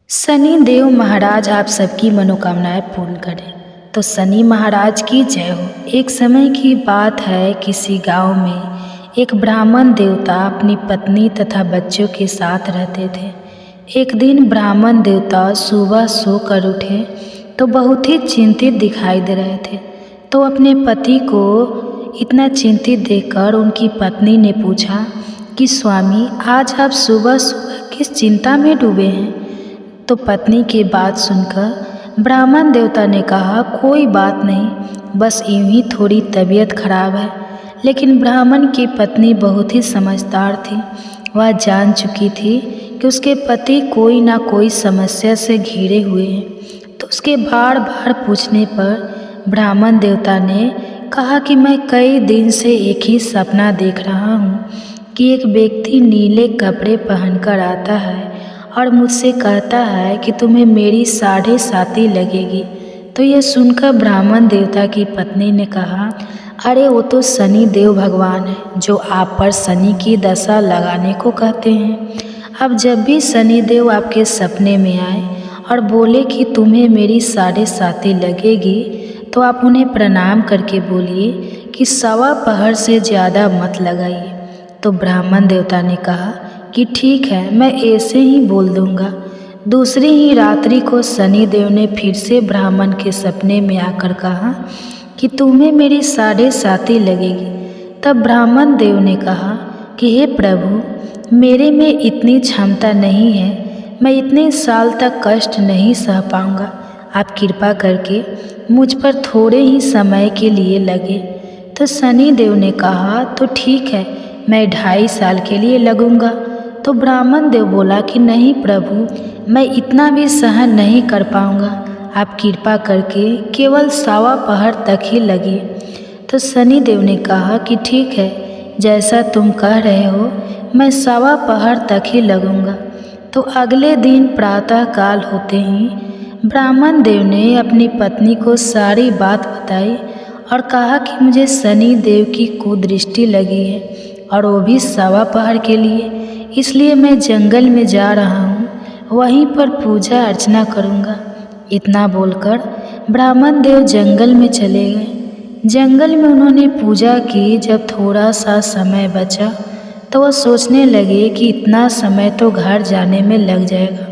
शनि देव महाराज आप सबकी मनोकामनाएं पूर्ण करें। तो शनि महाराज की जय हो। एक समय की बात है, किसी गांव में एक ब्राह्मण देवता अपनी पत्नी तथा बच्चों के साथ रहते थे। एक दिन ब्राह्मण देवता सुबह सोकर उठे तो बहुत ही चिंतित दिखाई दे रहे थे। तो अपने पति को इतना चिंतित देखकर उनकी पत्नी ने पूछा कि स्वामी, आज आप सुबह सुबह किस चिंता में डूबे हैं। तो पत्नी की बात सुनकर ब्राह्मण देवता ने कहा, कोई बात नहीं, बस यूं ही थोड़ी तबीयत खराब है। लेकिन ब्राह्मण की पत्नी बहुत ही समझदार थी। वह जान चुकी थी कि उसके पति कोई ना कोई समस्या से घिरे हुए हैं। तो उसके बार बार पूछने पर ब्राह्मण देवता ने कहा कि मैं कई दिन से एक ही सपना देख रहा हूँ कि एक व्यक्ति नीले कपड़े पहनकर आता है और मुझसे कहता है कि तुम्हें मेरी 7.5 लगेगी। तो यह सुनकर ब्राह्मण देवता की पत्नी ने कहा, अरे वो तो शनि देव भगवान है, जो आप पर शनि की दशा लगाने को कहते हैं। अब जब भी शनि देव आपके सपने में आए और बोले कि तुम्हें मेरी 7.5 लगेगी, तो आप उन्हें प्रणाम करके बोलिए कि 1.25 पहर से ज़्यादा मत लगाइए। तो ब्राह्मण देवता ने कहा कि ठीक है, मैं ऐसे ही बोल दूंगा। दूसरी ही रात्रि को शनि देव ने फिर से ब्राह्मण के सपने में आकर कहा कि तुम्हें मेरी 7.5 लगेगी। तब ब्राह्मण देव ने कहा कि हे प्रभु, मेरे में इतनी क्षमता नहीं है, मैं इतने साल तक कष्ट नहीं सह पाऊंगा। आप कृपा करके मुझ पर थोड़े ही समय के लिए लगे। तो शनि देव ने कहा, तो ठीक है, मैं 2.5 साल के लिए लगूंगा। तो ब्राह्मण देव बोला कि नहीं प्रभु, मैं इतना भी सहन नहीं कर पाऊंगा, आप कृपा करके केवल 1.25 पहर तक ही लगिए। तो शनि देव ने कहा कि ठीक है, जैसा तुम कह रहे हो, मैं 1.25 पहर तक ही लगूंगा। तो अगले दिन प्रातः काल होते ही ब्राह्मण देव ने अपनी पत्नी को सारी बात बताई और कहा कि मुझे शनि देव की कुदृष्टि लगी है, और वो भी 1.25 पहर के लिए। इसलिए मैं जंगल में जा रहा हूँ, वहीं पर पूजा अर्चना करूँगा। इतना बोलकर ब्राह्मण देव जंगल में चले गए। जंगल में उन्होंने पूजा की। जब थोड़ा सा समय बचा तो वह सोचने लगे कि इतना समय तो घर जाने में लग जाएगा,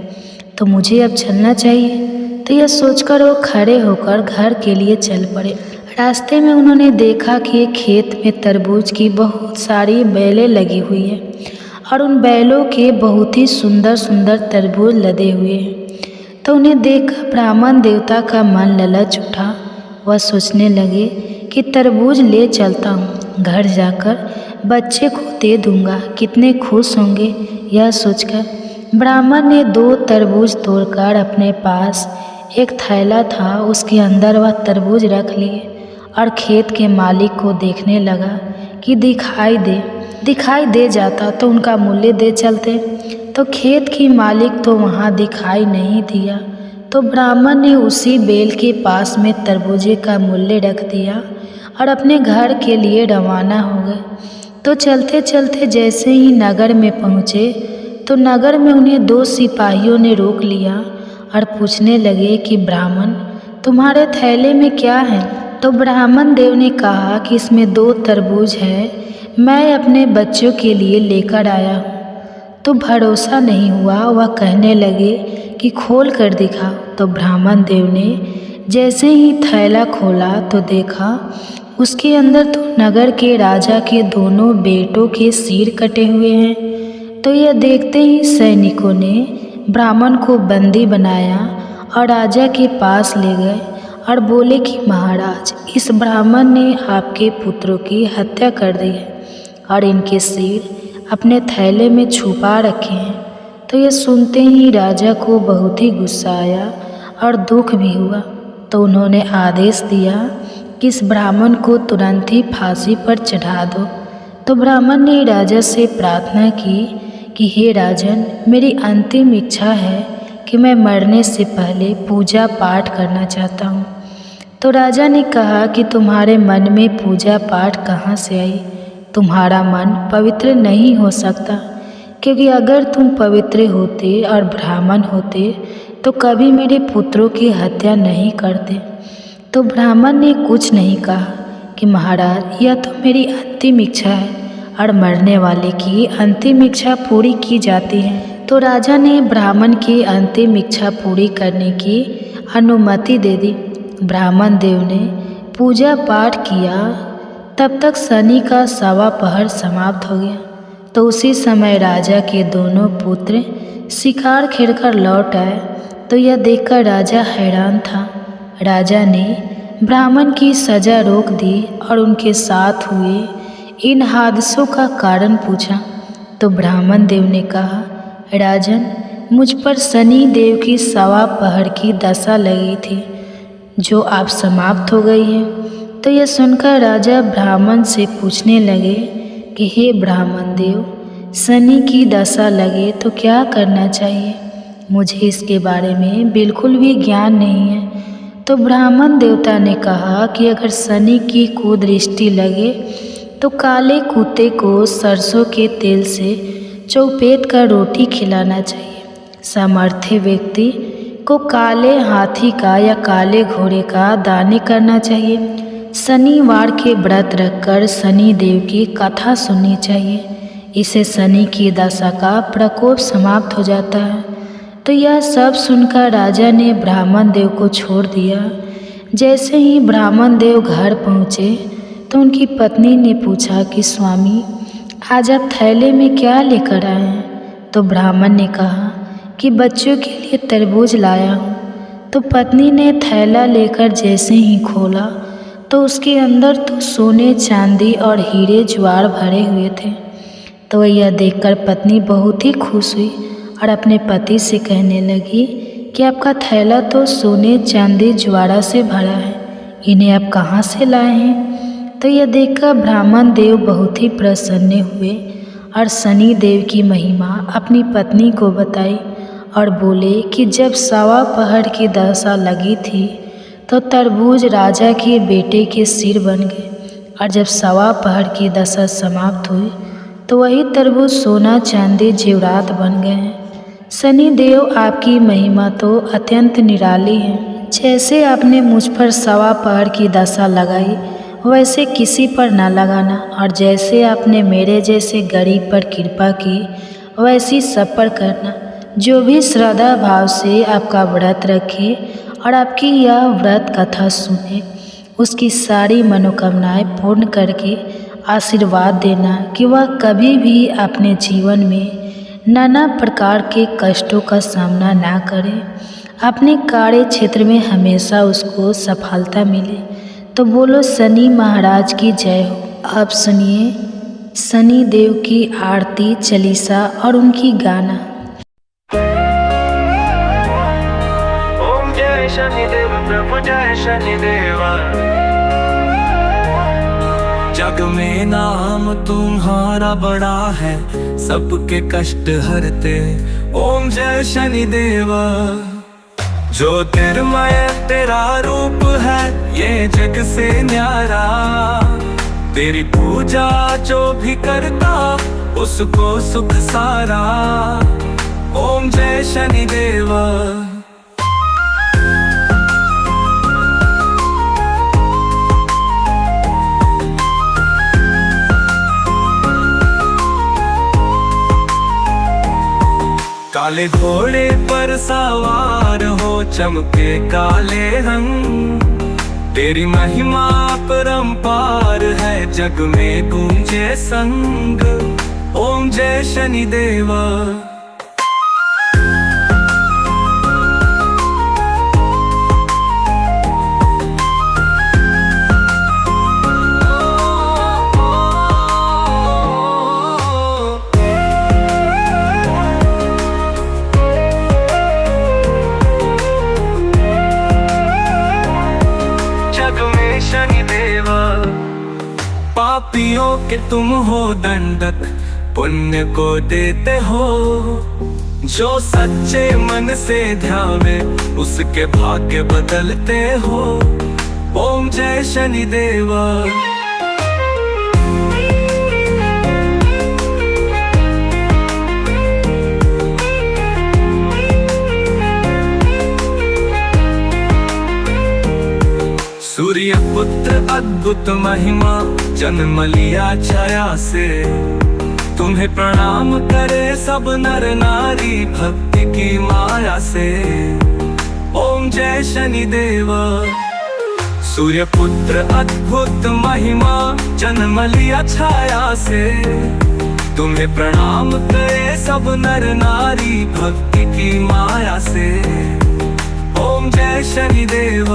तो मुझे अब चलना चाहिए। तो यह सोचकर वो खड़े होकर घर के लिए चल पड़े। रास्ते में उन्होंने देखा कि एक खेत में तरबूज की बहुत सारी बेलें लगी हुई है और उन बैलों के बहुत ही सुंदर सुंदर तरबूज लदे हुए हैं। तो उन्हें देखकर ब्राह्मण देवता का मन ललच उठा। वह सोचने लगे कि तरबूज ले चलता हूँ, घर जाकर बच्चे को दे दूँगा, कितने खुश होंगे। यह सोचकर ब्राह्मण ने 2 तरबूज तोड़कर अपने पास एक थैला था, उसके अंदर वह तरबूज रख लिए और खेत के मालिक को देखने लगा कि दिखाई दे जाता तो उनका मूल्य दे चलते। तो खेत की मालिक तो वहाँ दिखाई नहीं दिया। तो ब्राह्मण ने उसी बेल के पास में तरबूजे का मूल्य रख दिया और अपने घर के लिए रवाना हो गए। तो चलते चलते जैसे ही नगर में पहुँचे तो नगर में उन्हें 2 सिपाहियों ने रोक लिया और पूछने लगे कि ब्राह्मण, तुम्हारे थैले में क्या है। तो ब्राह्मण देव ने कहा कि इसमें 2 तरबूज है, मैं अपने बच्चों के लिए लेकर आया हूँ। तो भरोसा नहीं हुआ। वह कहने लगे कि खोल कर दिखा। तो ब्राह्मण देव ने जैसे ही थैला खोला तो देखा उसके अंदर तो नगर के राजा के दोनों बेटों के सिर कटे हुए हैं। तो यह देखते ही सैनिकों ने ब्राह्मण को बंदी बनाया और राजा के पास ले गए और बोले कि महाराज, इस ब्राह्मण ने आपके पुत्रों की हत्या कर दी है और इनके सिर अपने थैले में छुपा रखे हैं। तो यह सुनते ही राजा को बहुत ही गुस्सा आया और दुख भी हुआ। तो उन्होंने आदेश दिया कि इस ब्राह्मण को तुरंत ही फांसी पर चढ़ा दो। तो ब्राह्मण ने राजा से प्रार्थना की कि हे राजन, मेरी अंतिम इच्छा है कि मैं मरने से पहले पूजा पाठ करना चाहता हूँ। तो राजा ने कहा कि तुम्हारे मन में पूजा पाठ कहाँ से आई, तुम्हारा मन पवित्र नहीं हो सकता, क्योंकि अगर तुम पवित्र होते और ब्राह्मण होते तो कभी मेरे पुत्रों की हत्या नहीं करते। तो ब्राह्मण ने कुछ नहीं कहा कि महाराज, यह तो मेरी अंतिम इच्छा है और मरने वाले की अंतिम इच्छा पूरी की जाती है। तो राजा ने ब्राह्मण की अंतिम इच्छा पूरी करने की अनुमति दे दी। ब्राह्मण देव ने पूजा पाठ किया। तब तक शनि का 1वां पहर समाप्त हो गया। तो उसी समय राजा के दोनों पुत्र शिकार खेलकर लौट आए। तो यह देखकर राजा हैरान था। राजा ने ब्राह्मण की सजा रोक दी और उनके साथ हुए इन हादसों का कारण पूछा। तो ब्राह्मण देव ने कहा, राजन, मुझ पर शनि देव की 1वां पहर की दशा लगी थी, जो आप समाप्त हो गई है। तो यह सुनकर राजा ब्राह्मण से पूछने लगे कि हे ब्राह्मण देव, शनि की दशा लगे तो क्या करना चाहिए? मुझे इसके बारे में बिल्कुल भी ज्ञान नहीं है। तो ब्राह्मण देवता ने कहा कि अगर शनि की कुदृष्टि लगे तो काले कुत्ते को सरसों के तेल से चौपेट कर रोटी खिलाना चाहिए। सामर्थ्य व्यक्ति को काले हाथी का या काले घोड़े का दान करना चाहिए। शनिवार के व्रत रखकर शनि देव की कथा सुननी चाहिए। इससे शनि की दशा का प्रकोप समाप्त हो जाता है। तो यह सब सुनकर राजा ने ब्राह्मण देव को छोड़ दिया। जैसे ही ब्राह्मण देव घर पहुँचे तो उनकी पत्नी ने पूछा कि स्वामी, आज आप थैले में क्या लेकर आए हैं? तो ब्राह्मण ने कहा कि बच्चों के लिए तरबूज लाया हूँ। तो पत्नी ने थैला लेकर जैसे ही खोला तो उसके अंदर तो सोने, चांदी और हीरे ज्वार भरे हुए थे। तो यह देखकर पत्नी बहुत ही खुश हुई और अपने पति से कहने लगी कि आपका थैला तो सोने, चांदी, ज्वारा से भरा है, इन्हें आप कहाँ से लाए हैं? तो यह देखकर ब्राह्मण देव बहुत ही प्रसन्न हुए और शनि देव की महिमा अपनी पत्नी को बताई और बोले कि जब 1वां पहर की दशा लगी थी तो तरबूज राजा के बेटे के सिर बन गए, और जब 1वां पहर की दशा समाप्त हुई तो वही तरबूज सोना, चांदी, जेवरात बन गए हैं। शनि देव, आपकी महिमा तो अत्यंत निराली है। जैसे आपने मुझ पर 1वां पहर की दशा लगाई, वैसे किसी पर न लगाना, और जैसे आपने मेरे जैसे गरीब पर कृपा की, वैसी सब पर करना। जो भी श्रद्धा भाव से आपका व्रत रखे और आपकी यह व्रत कथा सुने, उसकी सारी मनोकामनाएं पूर्ण करके आशीर्वाद देना कि वह कभी भी अपने जीवन में नाना प्रकार के कष्टों का सामना ना करे, अपने कार्य क्षेत्र में हमेशा उसको सफलता मिले। तो बोलो शनि महाराज की जय हो। अब सुनिए शनि देव की आरती, चालीसा और उनकी गाना। ओम जय शनिदेव प्रभु जय शनिदेवा। जग में नाम तुम्हारा बड़ा है, सबके कष्ट हरते। ओम जय शनिदेवा। ज्योतिर्मय तेरा रूप है, ये जग से न्यारा। तेरी पूजा जो भी करता, उसको सुख सारा। ओम जय शनिदेवा। काले घोड़े पर सवार हो, चमके काले रंग। तेरी महिमा परंपार है, जग में गूंजे संग। ओम जय शनिदेवा। पापियों के तुम हो दंडक, पुण्य को देते हो। जो सच्चे मन से ध्यावे, उसके भाग्य बदलते हो। ओम जय शनिदेवा। सूर्य पुत्र अद्भुत महिमा जन्म लिया छाया से, तुम्हें प्रणाम करे सब नर नारी भक्ति की माया से। ओम जय शनिदेव। सूर्य पुत्र अद्भुत महिमा जन्म लिया छाया से, तुम्हें प्रणाम करे सब नर नारी भक्ति की माया से। ओम जय शनिदेव।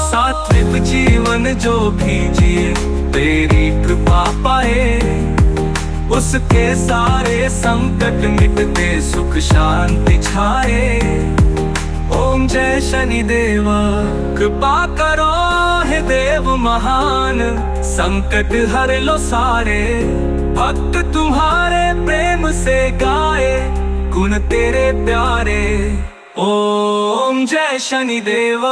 सात्विक जीवन जो भी जिए तेरी कृपा पाए, उसके सारे संकट मिटते सुख शांति छाए। ओम जय शनिदेव। कृपा करो हे देव महान, संकट हर लो सारे। भक्त तुम्हारे प्रेम से गाए गुण तेरे प्यारे। ओम जय शनिदेव।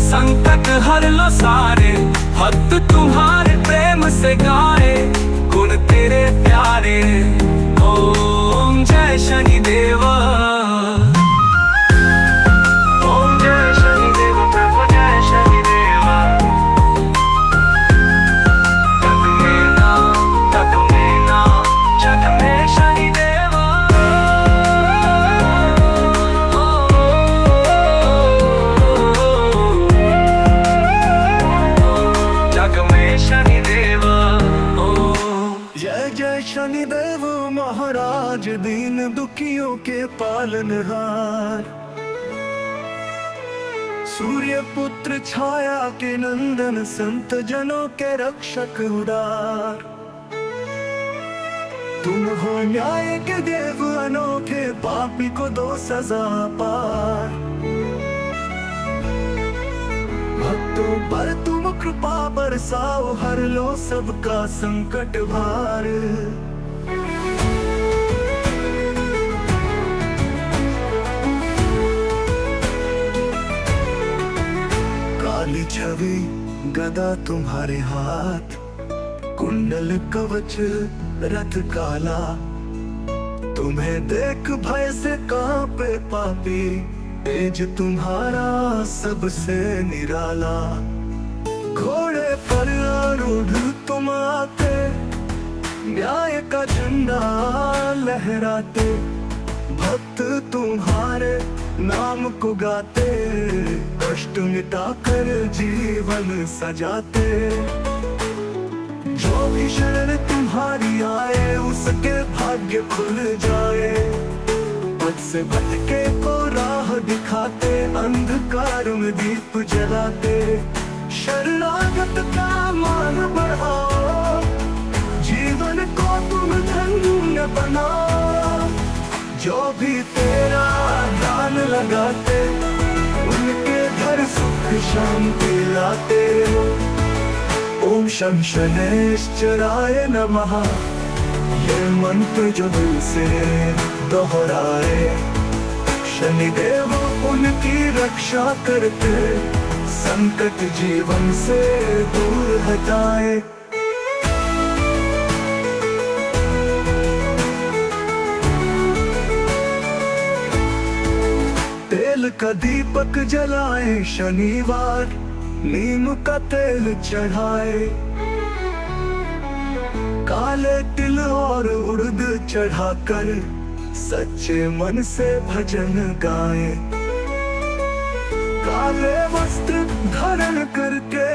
संकट हर लो सारे, भक्त तुम्हारे प्रेम से गाए गुण तेरे प्यारे। ओम जय शनिदेव। ओम जय शनिदेव प्रभु जय शनिदेव। जग में ना जग में शनिदेव। शनिदेव। जय जय शनिदेव महाराज, दीन दुखियों के पालनहार। सूर्य पुत्र छाया के नंदन, संत जनों के रक्षक उदार। तुम हो न्याय के देव अनोखे, पापी को दो सजा पार। भक्तों पर तुम कृपा बरसाओ, हर लो सबका संकट भार। काली छवि गदा तुम्हारे हाथ, कुंडल कवच रथ काला। तुम्हें देख भय से कांपे पापी, तेज तुम्हारा सबसे निराला। घोड़े पर आरूढ़ तुम आते, न्याय का झंडा लहराते। भक्त तुम्हारे नाम को गाते, कष्ट मिटाकर जीवन सजाते। जो भी शरण तुम्हारी आए, उसके भाग्य खुल जाए। पथ से भटके को राह दिखाते, अंधकार में दीप जलाते। शरणागत का मान बढ़ाओ, जीवन को तुम धन्य बनाओ। जो भी तेरा ध्यान लगाते, उनके घर सुख शांति लाते। ओम शं शनैश्चराय नमः, ये मंत्र जो दिल से दोहराए। शनिदेव उनकी रक्षा करते, संकट जीवन से दूर हटाए। तेल का दीपक जलाए शनिवार, नीम का तेल चढ़ाए। काले तिल और उड़द चढ़ाकर, सच्चे मन से भजन गाए। काले वस्त्र धारण करके,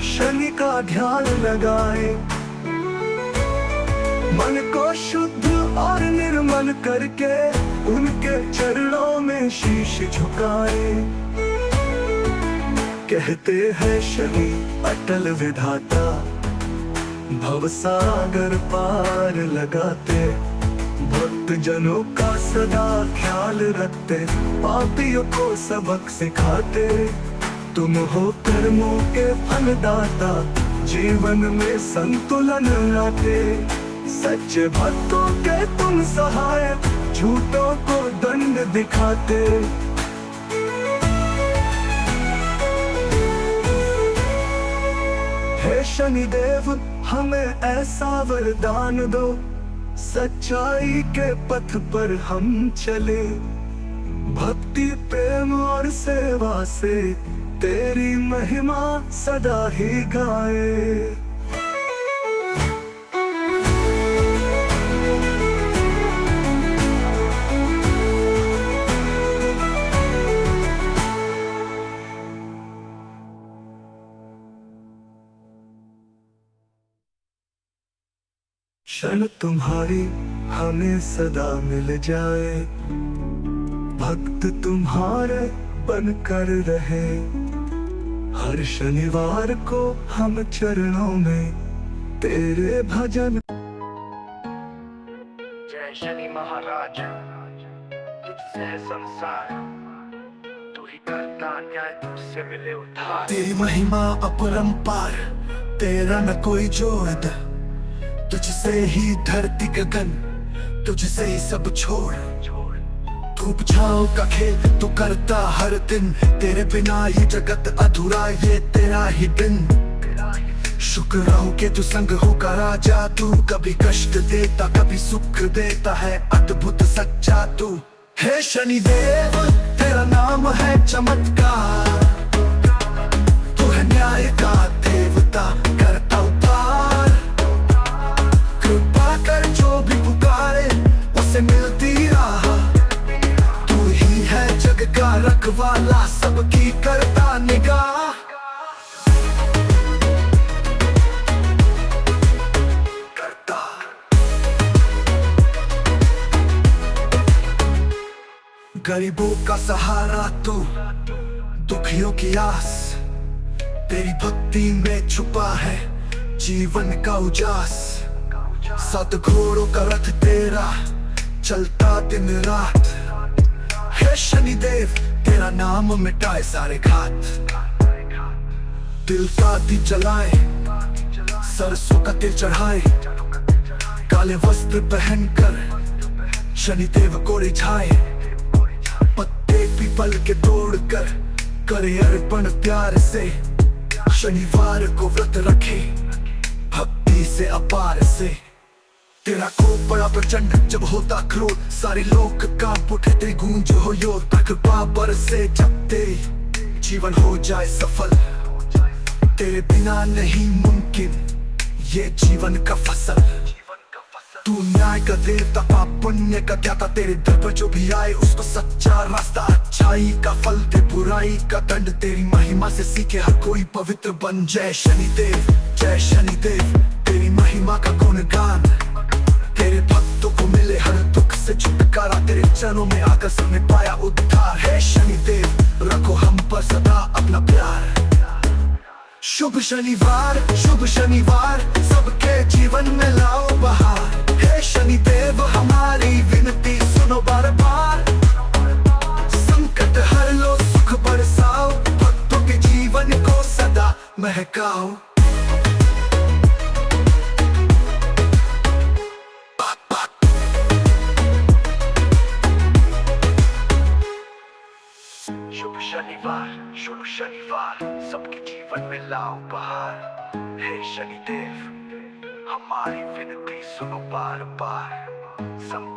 शनि का ध्यान लगाए। मन को शुद्ध और निर्मल करके, उनके चरणों में शीश झुकाए। कहते हैं शनि अटल विधाता, भवसागर पार लगाते। भक्त जनों का सदा ख्याल रखते, पापियों को सबक सिखाते। तुम हो कर्मों के फलदाता, जीवन में संतुलन लाते। सच्चे भक्तों के तुम सहायक, झूठों को दंड दिखाते। शनिदेव हमें ऐसा वरदान दो, सच्चाई के पथ पर हम चले, भक्ति प्रेम और सेवा से तेरी महिमा सदा ही गाए। क्षण तुम्हारी हमें सदा मिल जाए, भक्त तुम्हारे बनकर रहे, हर शनिवार को हम चरणों में तेरे भजन। जय शनि महाराज, तुझसे है संसार, तू ही करता न्याय, तुझसे मिले उद्धार। तेरी महिमा अपरंपार, तेरा न कोई जोड़, तुझसे ही धरती गगन, तुझसे ही सब छोड़। धूप छाँव का खेल तू करता हर दिन, तेरे बिना ये जगत अधूरा, ये तेरा ही दिन। शुक्र रहो कि तू संग होकर राजा, तू कभी कष्ट देता कभी सुख देता है, अद्भुत सच्चा तू हे शनिदेव। तेरा नाम है चमत्कार, तू है न्याय का देवता, करता उद्धार। कृपा कर जो भी पुकारे उसे मिलती राह, तू ही है जग का रखवाला, सबकी करता निगाह। गरीबों का सहारा तू, दुखियों की आस, तेरी भक्ति में छुपा है जीवन का उजास। 7 घोड़ों का रथ तेरा चलता दिन रात, हे शनिदेव तेरा नाम मिटाए सारे घात। दिल का दीप जलाए, सरसों का तेल चढ़ाए, काले वस्त्र पहनकर शनिदेव को रिझाए। पत्ते पीपल के तोड़कर करे अर्पण प्यार से, शनिवार को व्रत रखे भक्ति से अपार से। तेरा कोप बड़ा प्रचंड जब होता क्रोध, सारे लोग कांप उठे तेरी गूंज हो योर। कृपा बरसे जब तेरी जीवन हो जाए सफल, तेरे बिना नहीं मुमकिन ये जीवन का फसल। तू न्याय का देवता, पाप पुण्य का ज्ञाता, तेरे दर पर जो भी आए उसको सच्चा रास्ता, अच्छाई का फल दे बुराई का दंड। तेरी महिमा से सीखे हर कोई पवित्र बन। जय शनिदेव जय शनिदेव, तेरी महिमा का गुणगान, तेरे भक्तों को मिले हर दुख से छुटकारा, तेरे चरणों में आकर सबने पाया उद्धार। हे शनिदेव रखो हम पर सदा अपना प्यार। शुभ शनिवार सबके जीवन में लाओ बहार। हे शनिदेव हमारी विनती सुनो बार बार, संकट हर लो सुख बरसाओ, भक्तों के जीवन को सदा महकाओ। शुभ शनिवार सबके जीवन में लाओ बहार। हे शनिदेव हमारी विनती सुनो बार बार, संकट